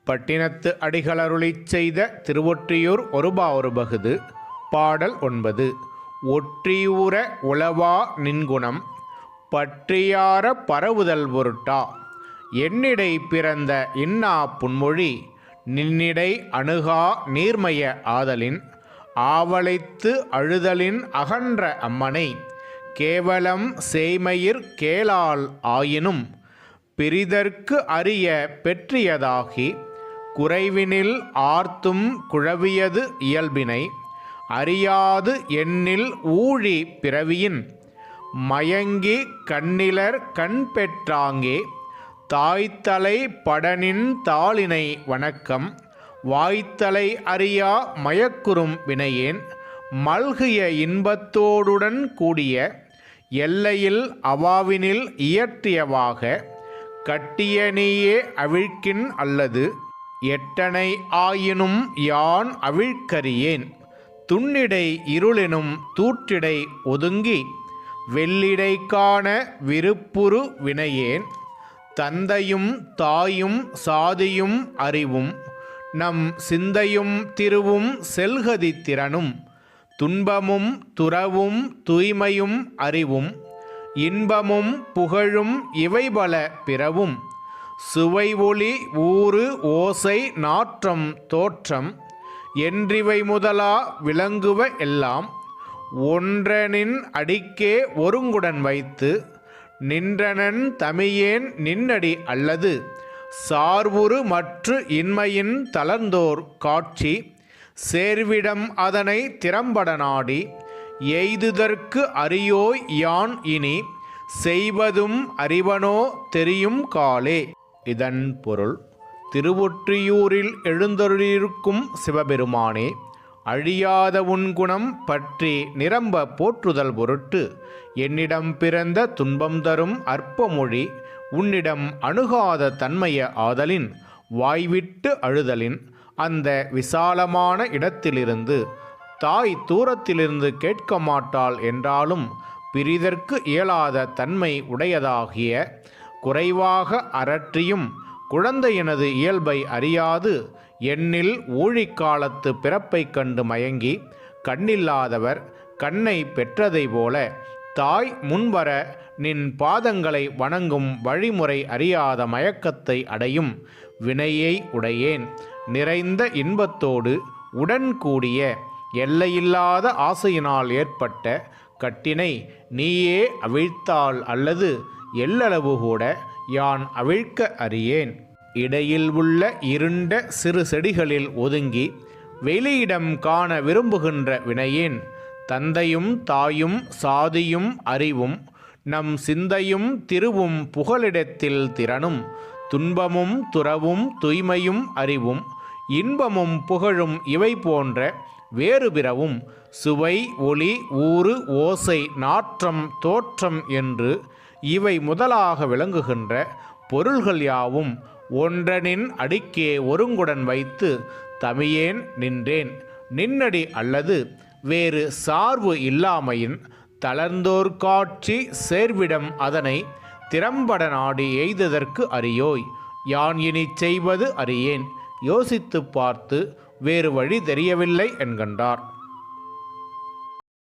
பட்டினத்து அடிகளருளிச் செய்த திருவொற்றியூர் ஒருபா ஒருபகுது. பாடல் 9. ஒற்றியூர உளவா நின்குணம் பற்றியார பரவுதல் பொருட்டா. என்னிடை பிறந்த இன்னா புன்மொழி நின்னிடை அணுகா நீர்மைய ஆதலின் ஆவலைத்து அழுதலின் அகன்ற அம்மனை கேவலம் சேய்மயிர் கேளால் ஆயினும் பிறிதற்கு அறிய பெற்றியதாகி குறைவினில் ஆர்த்தும் குழவியது இயல்பினை அறியாது எண்ணில் ஊழி பிறவியின் மயங்கி கண்ணிலர் கண் பெற்றாங்கே தாய்த்தலை படனின் தாளினை வணக்கம் வாய்த்தலை அறியா மயக்குறும் வினையேன் மல்கிய இன்பத்தோடுடன் கூடிய எல்லையில் அவாவினில் இயற்றியவாக கட்டிய நீயே அவிழ்க்கின் அல்லது எட்டனை ஆயினும் யான் அவிழ்க்கறியேன் துன்னிடை இருளெனும் தூற்றிடை ஒதுங்கி வெள்ளிடை காண விருப்புறு வினையேன் தந்தையும் தாயும் சாதியும் அறிவும் நம் சிந்தையும் திருவும் செல்கதி திறனும் துன்பமும் துறவும் தூய்மையும் அறிவும் இன்பமும் புகழும் இவைபல பிறவும் சுவை ஒளி ஊறு ஓசை நாற்றம் தோற்றம் என்றிவை முதலா விளங்குவ எல்லாம் ஒன்றனின் அடிக்கே ஒருங்குடன் வைத்து நின்றனன் தமியேன் நின்னடி அல்லது சார்வுறு மற்று இன்மையின் தளர்ந்தோர் காட்சி சேர்விடம் அதனை திறம்பட நாடி எய்துதற்கு அறியோய் யான் இனி செய்வதும் அறிவனோ தெரியும் காலே. இதன் பொருள், திருவொற்றியூரில் எழுந்தருளியிருக்கும் சிவபெருமானே, அழியாத உன் குணம் பற்றி நிரம்ப போற்றுதல் பொருட்டு என்னிடம் பிறந்த துன்பம் தரும் அற்பமொழி உன்னிடம் அணுகாத தன்மைய ஆதலின் வாய்விட்டு அழுதலின் அந்த விசாலமான இடத்திலிருந்து தாய் தூரத்திலிருந்து கேட்க மாட்டாள் என்றாலும் பிறிதற்கு இயலாத தன்மை உடையதாகிய குறைவாக அரற்றியும் குழந்தையினது இயல்பை அறியாது எண்ணில் ஊழிக்காலத்து பிறப்பைக் கண்டு மயங்கி கண்ணில்லாதவர் கண்ணை பெற்றதை போல தாய் முன்வர நின் பாதங்களை வணங்கும் வழிமுறை அறியாத மயக்கத்தை அடையும் வினையை உடையேன் நிறைந்த இன்பத்தோடு உடன் கூடிய எல்லையில்லாத ஆசையினால் ஏற்பட்ட கட்டினை நீயே அவிழ்த்தால் அல்லது எல்லளவு கூட யான் அவிழ்க்க அறியேன். இடையில் உள்ள இருண்ட சிறு செடிகளில் ஒதுங்கி வெளியிடம் காண விரும்புகின்ற வினையேன் தந்தையும் தாயும் சாதியும் அறிவும் நம் சிந்தையும் திருவும் புகலிடத்தில் திறனும் துன்பமும் துறவும் தூய்மையும் அறிவும் இன்பமும் புகழும் இவை போன்ற வேறு பிறவும் சுவை ஒளி ஊறு ஓசை நாற்றம் தோற்றம் என்று இவை முதலாக விளங்குகின்ற பொருள்கள் யாவும் ஒன்றனின் அடிக்கே ஒருங்குடன் வைத்து தமியேன் நின்றேன் நின்னடி அல்லது வேறு சார்பு இல்லாமையின் தளர்ந்தோர் காட்சி சேர்விடம் அதனை திறம்பட நாடி எய்ததற்கு அறியோய் யான் இனி செய்வது அறியேன் யோசித்து பார்த்து வேறு வழி தெரியவில்லை என்கின்றார்.